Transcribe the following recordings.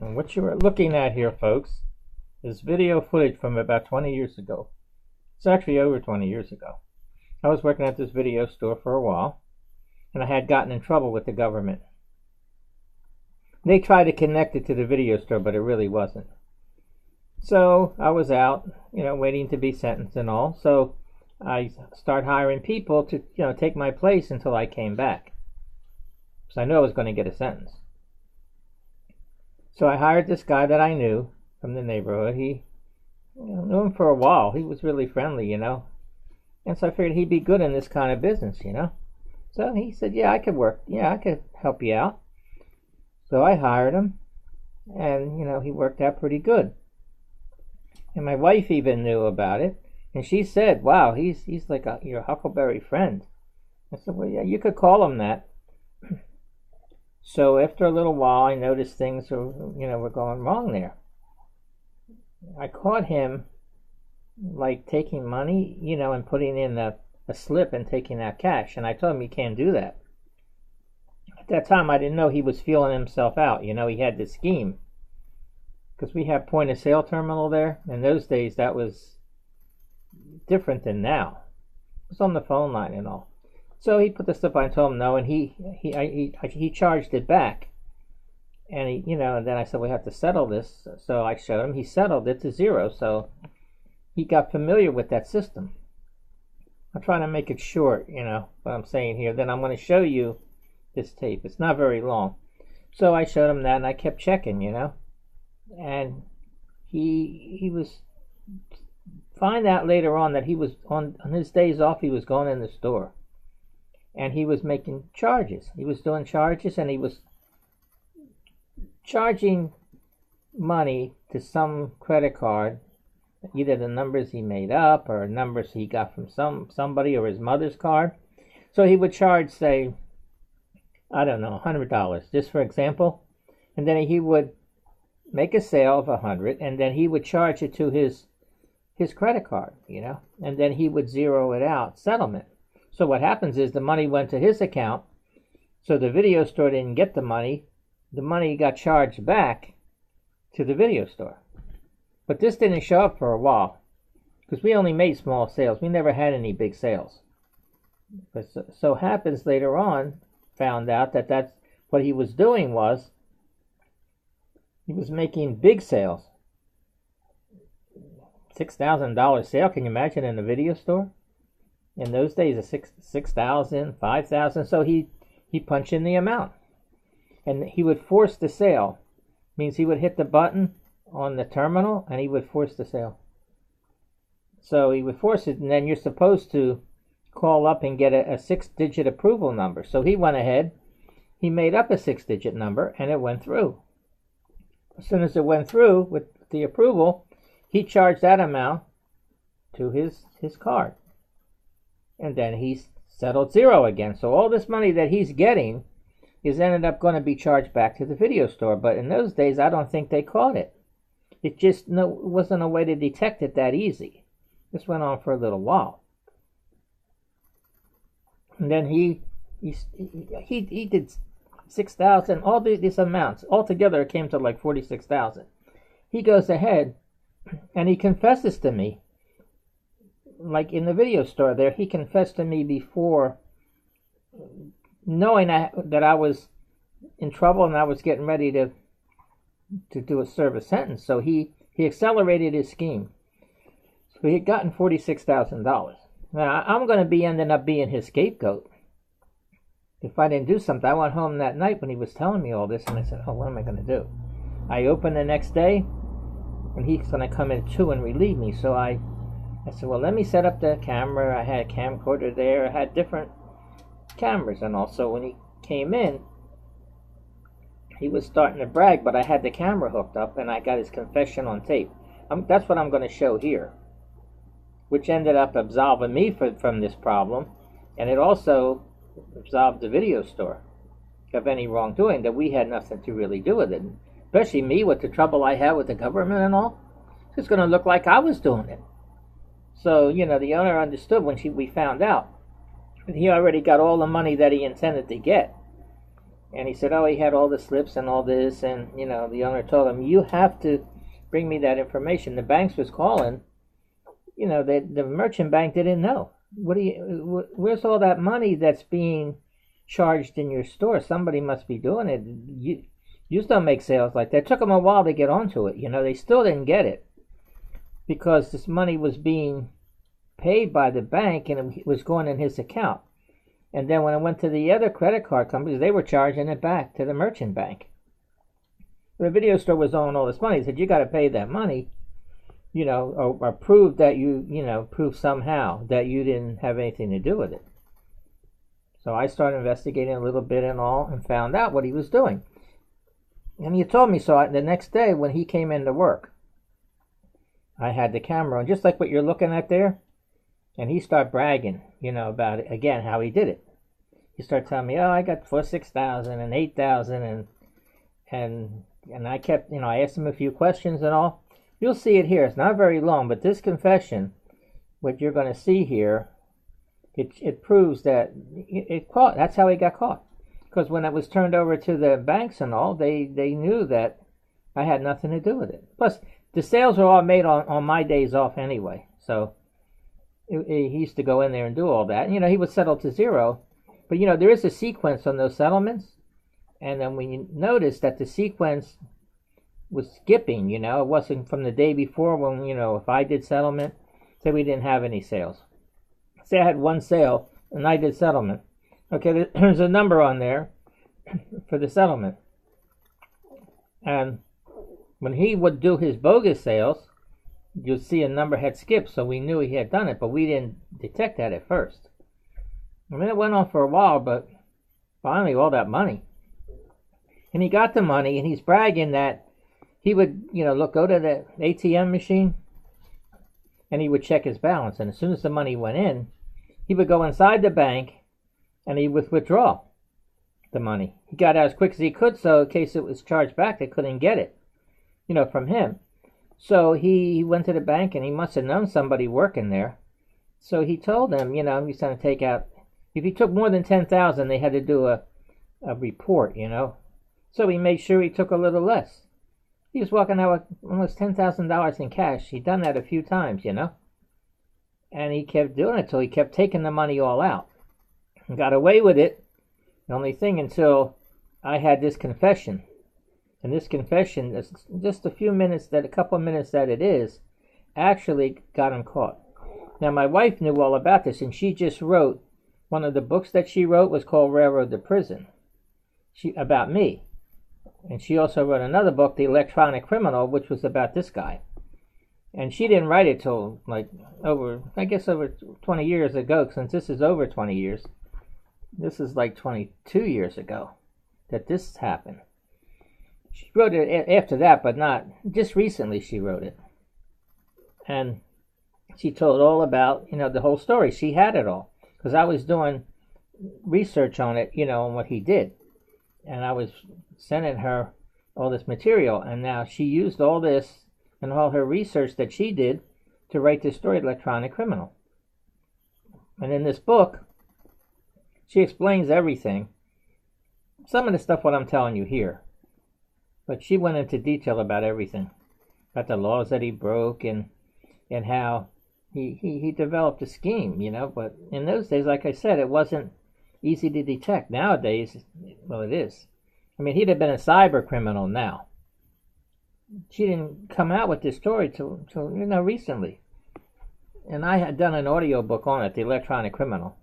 And what you are looking at here, folks, is video footage from about 20 years ago. It's actually over 20 years ago. I was working at this video store for a while, and I had gotten in trouble with the government. They tried to connect it to the video store, but it really wasn't. So I was out, waiting to be sentenced and all. So I started hiring people to, take my place until I came back. So I knew I was going to get a sentence. So I hired this guy that I knew from the neighborhood. He knew him for a while. He was really friendly, And so I figured he'd be good in this kind of business, So he said, yeah, I could work. Yeah, I could help you out. So I hired him, and, he worked out pretty good. And my wife even knew about it. And she said, wow, he's like your Huckleberry friend. I said, well, yeah, you could call him that. So after a little while, I noticed things were going wrong there. I caught him like taking money, and putting in a slip and taking out cash. And I told him, you can't do that. At that time, I didn't know he was feeling himself out. He had this scheme. Because we have point of sale terminal there. In those days, that was different than now. It was on the phone line and all. So he put the slip on and told him no, and he charged it back. And and then I said, we have to settle this. So I showed him. He settled it to zero. So he got familiar with that system. I'm trying to make it short, what I'm saying here. Then I'm going to show you this tape. It's not very long. So I showed him that, and I kept checking, And he was, find out later on that he was, on his days off, he was going in the store. And he was making charges. He was doing charges, and he was charging money to some credit card, either the numbers he made up or numbers he got from somebody or his mother's card. So he would charge, say, I don't know, $100, just for example. And then he would make a sale of $100, and then he would charge it to his credit card, and then he would zero it out, settlement. So what happens is the money went to his account, so the video store didn't get the money. The money got charged back to the video store. But this didn't show up for a while, because we only made small sales. We never had any big sales. But so happens later on, found out that that's what he was doing was, he was making big sales. $6,000 sale, can you imagine, in a video store? In those days, a $6,000, $5,000. So he punched in the amount. And he would force the sale. Means he would hit the button on the terminal, and he would force the sale. So he would force it, and then you're supposed to call up and get a 6-digit approval number. So he went ahead, he made up a 6-digit number, and it went through. As soon as it went through with the approval, he charged that amount to his card. And then he settled zero again. So all this money that he's getting is ended up going to be charged back to the video store. But in those days, I don't think they caught it. It just wasn't a way to detect it that easy. This went on for a little while. And then he did 6,000, all these amounts. Altogether, it came to like 46,000. He goes ahead and he confesses to me, like in the video store there, he confessed to me before, knowing that I was in trouble and I was getting ready to serve a sentence. So he accelerated his scheme. So he had gotten $46,000. Now, I'm going to be ending up being his scapegoat. If I didn't do something, I went home that night when he was telling me all this, and I said, oh, what am I going to do? I opened the next day, and he's going to come in too and relieve me. So I said, well, let me set up the camera. I had a camcorder there. I had different cameras, and also when he came in, he was starting to brag, but I had the camera hooked up, and I got his confession on tape. That's what I'm going to show here, which ended up absolving me from this problem, and it also absolved the video store of any wrongdoing, that we had nothing to really do with it. Especially me, with the trouble I had with the government and all. It's going to look like I was doing it. So, the owner understood when we found out. He already got all the money that he intended to get. And he said, oh, he had all the slips and all this, and the owner told him, you have to bring me that information. The banks was calling, the merchant bank didn't know. Where's all that money that's being charged in your store? Somebody must be doing it. You don't make sales like that. It took them a while to get onto it. They still didn't get it because this money was being paid by the bank and it was going in his account. And then when it went to the other credit card companies, they were charging it back to the merchant bank. The video store was owing all this money. He said, you got to pay that money, or prove that prove somehow that you didn't have anything to do with it. So I started investigating a little bit and all and found out what he was doing. And he told me so. The next day when he came into work, I had the camera on, just like what you're looking at there. And he started bragging, about it, again, how he did it. He started telling me, oh, I got for 6,000 and 8,000 and I kept, I asked him a few questions and all. You'll see it here. It's not very long, but this confession, what you're going to see here, it proves that it caught. That's how he got caught. Because when it was turned over to the banks and all, they knew that I had nothing to do with it. Plus, the sales were all made on my days off anyway. So he used to go in there and do all that. He would settle to zero. But, there is a sequence on those settlements. And then when you notice that the sequence was skipping, it wasn't from the day before when, if I did settlement, say we didn't have any sales. Say I had one sale and I did settlement. Okay, there's a number on there for the settlement. And when he would do his bogus sales, you'd see a number had skipped, so we knew he had done it, but we didn't detect that at first. I mean, it went on for a while, but finally all that money. And he got the money, and he's bragging that he would, go to the ATM machine, and he would check his balance. And as soon as the money went in, he would go inside the bank, and he would withdraw the money. He got out as quick as he could, so in case it was charged back, they couldn't get it, from him. So he went to the bank, and he must have known somebody working there. So he told them, he's going to take out, if he took more than 10,000, they had to do a report, So he made sure he took a little less. He was walking out with almost $10,000 in cash. He'd done that a few times, And he kept doing it till he kept taking the money all out. And got away with it. The only thing until I had this confession. And this confession, just a couple of minutes that it is, actually got him caught. Now my wife knew all about this, and she just wrote, one of the books that she wrote was called Railroad to Prison, about me. And she also wrote another book, The Electronic Criminal, which was about this guy. And she didn't write it till over 20 years ago, since this is over 20 years. This is 22 years ago that this happened. She wrote it after that, but not, just recently she wrote it. And she told all about, the whole story. She had it all. Because I was doing research on it, on what he did. And I was sending her all this material. And now she used all this and all her research that she did to write this story, Electronic Criminal. And in this book, she explains everything. Some of the stuff what I'm telling you here. But she went into detail about everything. About the laws that he broke and how he developed a scheme, But in those days, like I said, it wasn't easy to detect. Nowadays, well, it is. I mean, he'd have been a cyber criminal now. She didn't come out with this story till recently. And I had done an audio book on it, The Electronic Criminal.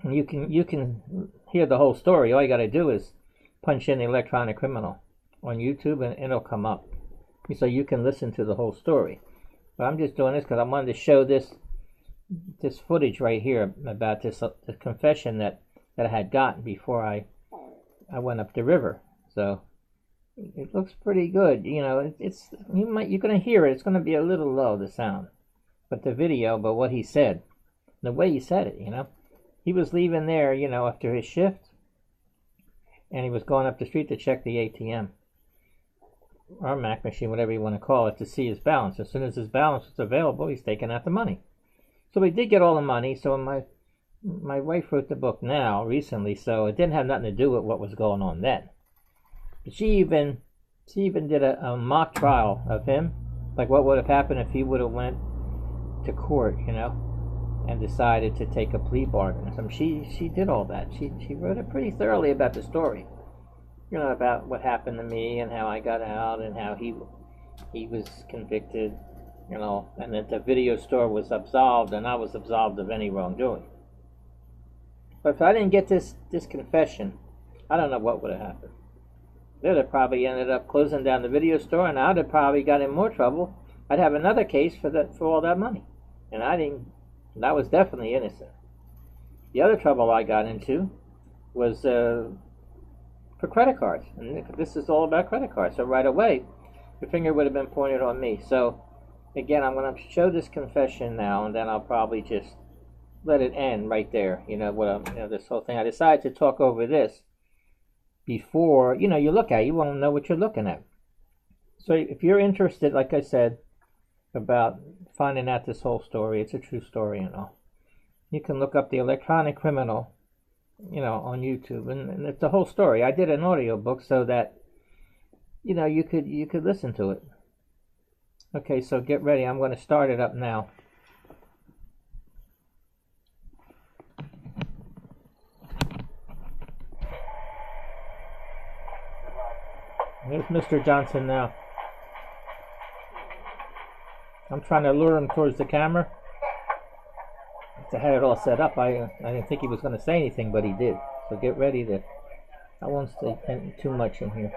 And you can hear the whole story. All you got to do is punch in The Electronic Criminal on YouTube, and it'll come up. So you can listen to the whole story. But I'm just doing this because I wanted to show this footage right here about this the confession that I had gotten before I went up the river. So it looks pretty good. You're going to hear it. It's going to be a little low, the sound, but what he said, the way he said it, he was leaving there, after his shift, and he was going up the street to check the ATM or Mac machine, whatever you want to call it, to see his balance. As soon as his balance was available, he's taking out the money. So we did get all the money. So when my my wife wrote the book now, recently, so it didn't have nothing to do with what was going on then. But she even did a mock trial of him, like what would have happened if he would have went to court, and decided to take a plea bargain or something. She did all that. She wrote it pretty thoroughly about the story, about what happened to me and how I got out and how he was convicted, and that the video store was absolved and I was absolved of any wrongdoing. But if I didn't get this confession, I don't know what would have happened. They'd have probably ended up closing down the video store, and I'd have probably got in more trouble. I'd have another case for all that money, and I was definitely innocent. The other trouble I got into was for credit cards, and this is all about credit cards. So right away, the finger would have been pointed on me. So again, I'm going to show this confession now, and then I'll probably just let it end right there. This whole thing. I decided to talk over this before, you look at it, you won't know what you're looking at. So if you're interested, like I said, about finding out this whole story, it's a true story, you can look up The Electronic Criminal, on YouTube, and it's a whole story. I did an audio book so that, you could listen to it. Okay, so get ready. I'm going to start it up now. Here's Mr. Johnson now. I'm trying to lure him towards the camera. I had it all set up. I didn't think he was going to say anything, but he did. So get ready to... I won't say too much in here.